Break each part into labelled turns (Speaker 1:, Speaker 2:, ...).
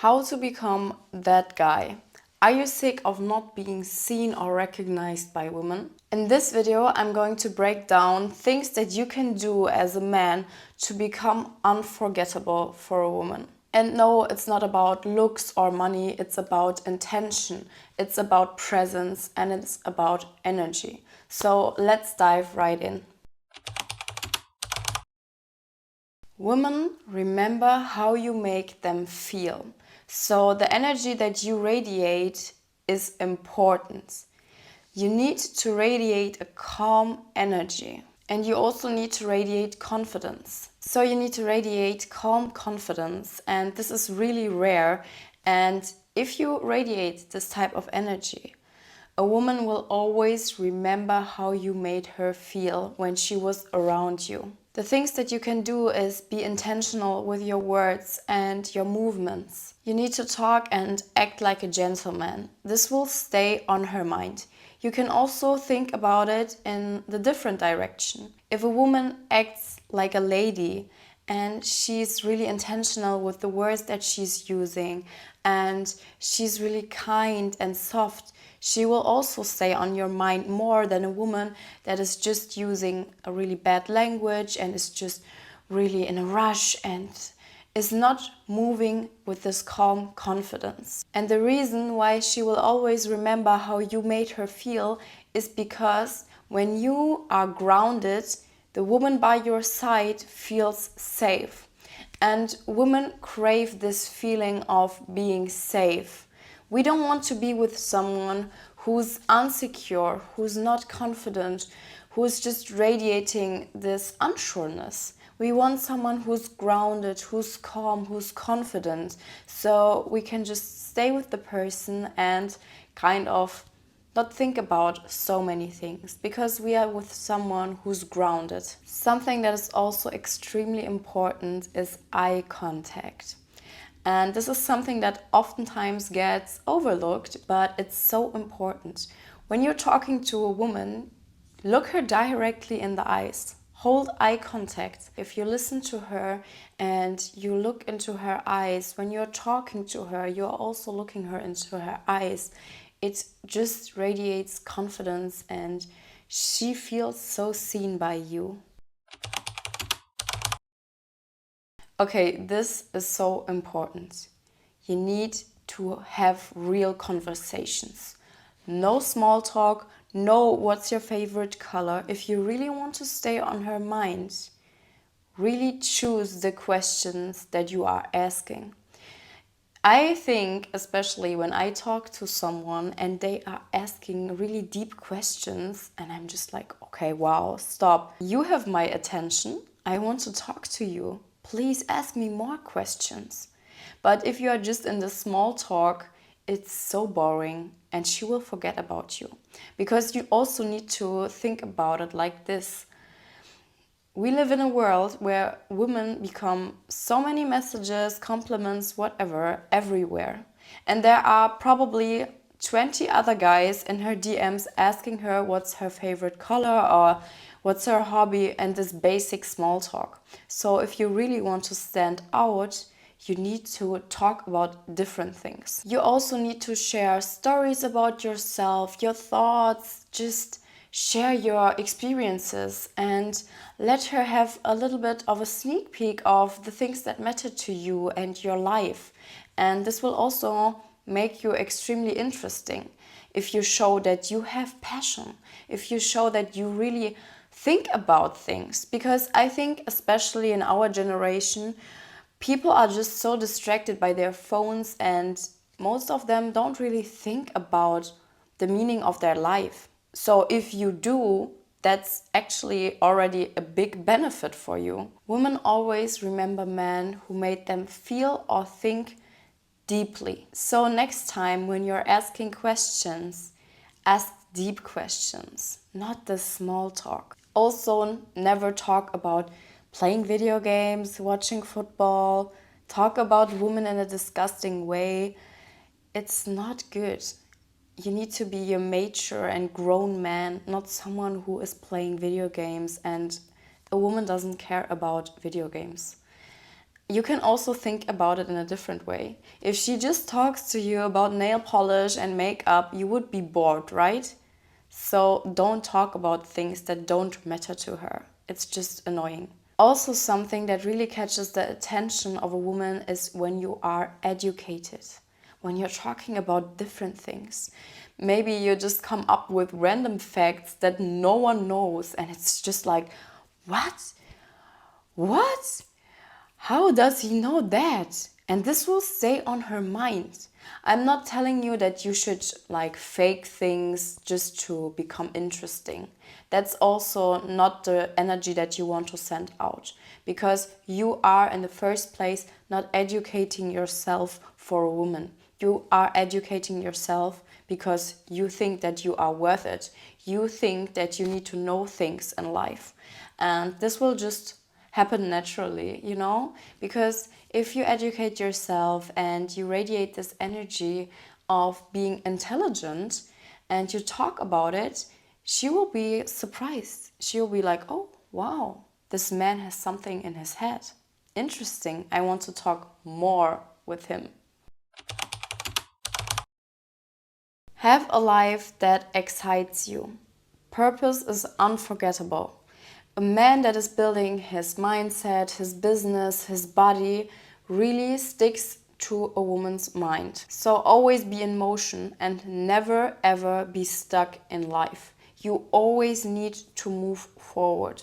Speaker 1: How to become that guy. Are you sick of not being seen or recognized by women? In this video, I'm going to break down things that you can do as a man to become unforgettable for a woman. And no, it's not about looks or money, it's about intention, it's about presence, and it's about energy. So let's dive right in. Women, remember how you make them feel. So the energy that you radiate is important. You need to radiate a calm energy. And you also need to radiate confidence. So you need to radiate calm confidence, and this is really rare. And if you radiate this type of energy, a woman will always remember how you made her feel when she was around you. The things that you can do is be intentional with your words and your movements. You need to talk and act like a gentleman. This will stay on her mind. You can also think about it in the different direction. If a woman acts like a lady and she's really intentional with the words that she's using and she's really kind and soft, she will also stay on your mind more than a woman that is just using a really bad language and is just really in a rush and is not moving with this calm confidence. And the reason why she will always remember how you made her feel is because when you are grounded, the woman by your side feels safe. And women crave this feeling of being safe. We don't want to be with someone who's insecure, who's not confident, who's just radiating this unsureness. We want someone who's grounded, who's calm, who's confident, so we can just stay with the person and kind of not think about so many things, because we are with someone who's grounded. Something that is also extremely important is eye contact. And this is something that oftentimes gets overlooked, but it's so important. When you're talking to a woman, look her directly in the eyes. Hold eye contact. If you listen to her and you look into her eyes, when you're talking to her, you're also looking her into her eyes. It just radiates confidence and she feels so seen by you. Okay, this is so important. You need to have real conversations. No small talk, no what's your favorite color. If you really want to stay on her mind, really choose the questions that you are asking. I think, especially when I talk to someone and they are asking really deep questions, and I'm just like, okay, wow, stop. You have my attention. I want to talk to you. Please ask me more questions. But if you are just in the small talk, it's so boring and she will forget about you. Because you also need to think about it like this. We live in a world where women become so many messages, compliments, whatever, everywhere. And there are probably 20 other guys in her DMs asking her what's her favorite color or what's her hobby, and this basic small talk. So if you really want to stand out, you need to talk about different things. You also need to share stories about yourself, your thoughts, just share your experiences and let her have a little bit of a sneak peek of the things that matter to you and your life. And this will also make you extremely interesting if you show that you have passion, if you show that you really think about things. Because I think, especially in our generation, people are just so distracted by their phones and most of them don't really think about the meaning of their life. So if you do, that's actually already a big benefit for you. Women always remember men who made them feel or think deeply. So next time when you're asking questions, ask deep questions, not the small talk. Also, never talk about playing video games, watching football, talk about women in a disgusting way. It's not good. You need to be a mature and grown man, not someone who is playing video games, and a woman doesn't care about video games. You can also think about it in a different way. If she just talks to you about nail polish and makeup, you would be bored, right? So don't talk about things that don't matter to her. It's just annoying. Also, something that really catches the attention of a woman is when you are educated, when you're talking about different things. Maybe you just come up with random facts that no one knows, and it's just like, what? What? How does he know that? And this will stay on her mind. I'm not telling you that you should like fake things just to become interesting. That's also not the energy that you want to send out, because you are in the first place not educating yourself for a woman. You are educating yourself because you think that you are worth it. You think that you need to know things in life. And this will just happen naturally, you know? Because if you educate yourself and you radiate this energy of being intelligent and you talk about it, she will be surprised. She'll be like, oh, wow, this man has something in his head. Interesting. I want to talk more with him. Have a life that excites you. Purpose is unforgettable. A man that is building his mindset, his business, his body really sticks to a woman's mind. So always be in motion and never ever be stuck in life. You always need to move forward.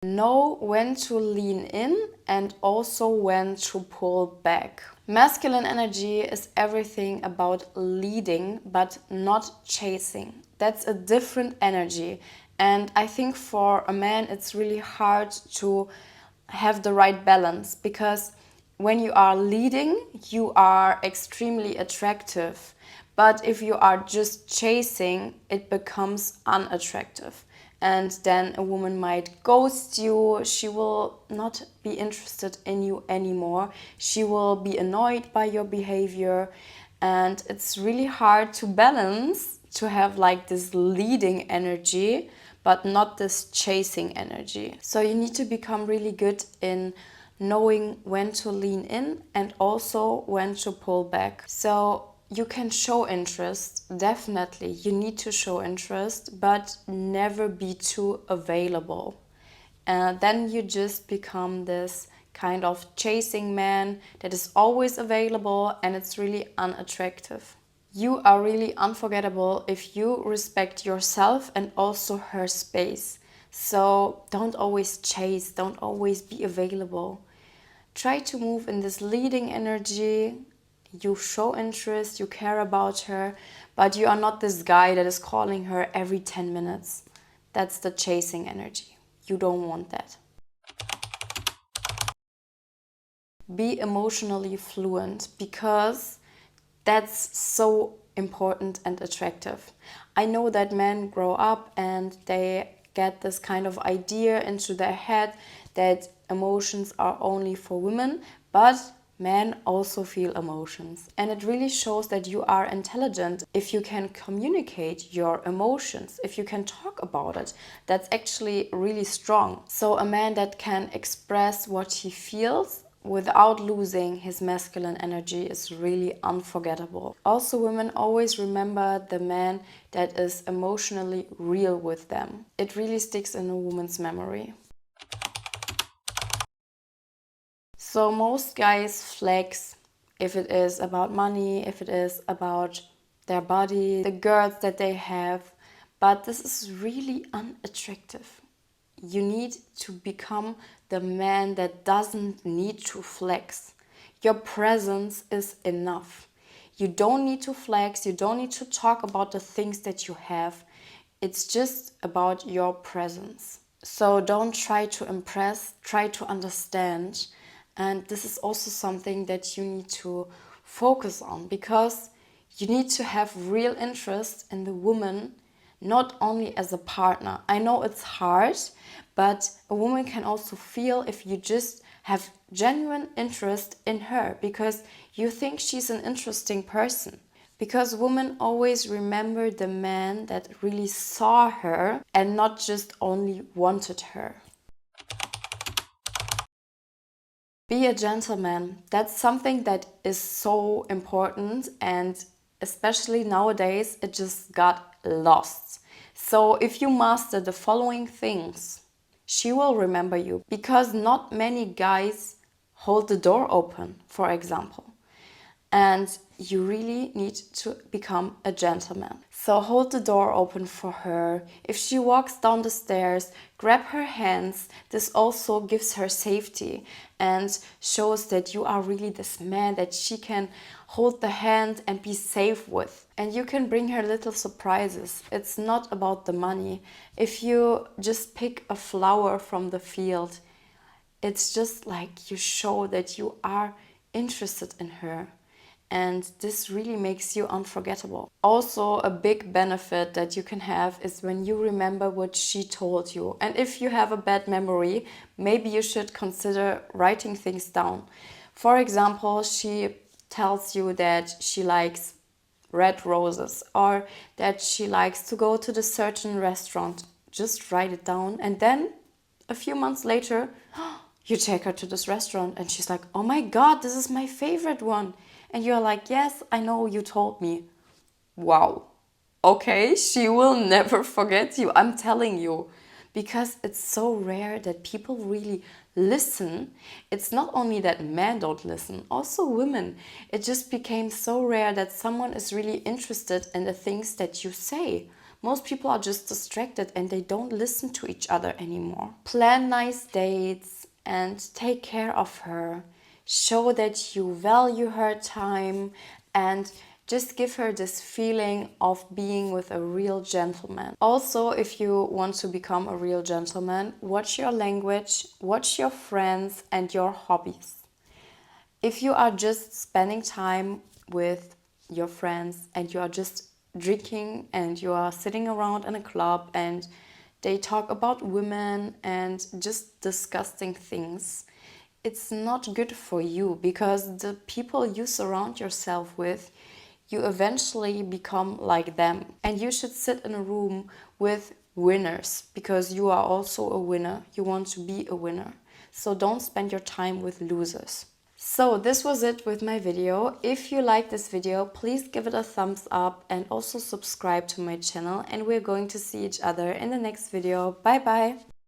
Speaker 1: Know when to lean in and also when to pull back. Masculine energy is everything about leading but not chasing. That's a different energy. And I think for a man it's really hard to have the right balance, because when you are leading, you are extremely attractive. But if you are just chasing, it becomes unattractive. And then a woman might ghost you. She will not be interested in you anymore. She will be annoyed by your behavior. And it's really hard to balance, to have like this leading energy, but not this chasing energy. So you need to become really good in knowing when to lean in and also when to pull back. So you can show interest, definitely. You need to show interest, but never be too available. Then you just become this kind of chasing man that is always available, and it's really unattractive. You are really unforgettable if you respect yourself and also her space. So don't always chase, don't always be available. Try to move in this leading energy. You show interest, you care about her, but you are not this guy that is calling her every 10 minutes. That's the chasing energy. You don't want that. Be emotionally fluent, because that's so important and attractive. I know that men grow up and they get this kind of idea into their head that emotions are only for women, but men also feel emotions. And it really shows that you are intelligent if you can communicate your emotions, if you can talk about it. That's actually really strong. So a man that can express what he feels without losing his masculine energy is really unforgettable. Also, women always remember the man that is emotionally real with them. It really sticks in a woman's memory. So most guys flex if it is about money, if it is about their body, the girls that they have, but this is really unattractive. You need to become the man that doesn't need to flex. Your presence is enough. You don't need to flex, you don't need to talk about the things that you have. It's just about your presence. So don't try to impress, try to understand. And this is also something that you need to focus on, because you need to have real interest in the woman, not only as a partner. I know it's hard, but a woman can also feel if you just have genuine interest in her because you think she's an interesting person. Because women always remember the man that really saw her and not just only wanted her. Be a gentleman. That's something that is so important, and especially nowadays, it just got lost. So if you master the following things, she will remember you, because not many guys hold the door open, for example. And you really need to become a gentleman. So hold the door open for her. If she walks down the stairs, grab her hands. This also gives her safety and shows that you are really this man that she can hold the hand and be safe with. And you can bring her little surprises. It's not about the money. If you just pick a flower from the field, it's just like you show that you are interested in her. And this really makes you unforgettable. Also, a big benefit that you can have is when you remember what she told you. And if you have a bad memory, maybe you should consider writing things down. For example, she tells you that she likes red roses, or that she likes to go to the certain restaurant. Just write it down, and then a few months later, you take her to this restaurant and she's like, oh my God, this is my favorite one. And you're like, yes, I know, you told me. Wow. Okay, she will never forget you, I'm telling you. Because it's so rare that people really listen. It's not only that men don't listen, also women. It just became so rare that someone is really interested in the things that you say. Most people are just distracted and they don't listen to each other anymore. Plan nice dates and take care of her. Show that you value her time, and just give her this feeling of being with a real gentleman. Also, if you want to become a real gentleman, watch your language, watch your friends and your hobbies. If you are just spending time with your friends and you are just drinking and you are sitting around in a club and they talk about women and just disgusting things, it's not good for you, because the people you surround yourself with, you eventually become like them. And you should sit in a room with winners, because you are also a winner. You want to be a winner. So don't spend your time with losers. So this was it with my video. If you like this video, please give it a thumbs up and also subscribe to my channel, and we're going to see each other in the next video. Bye bye!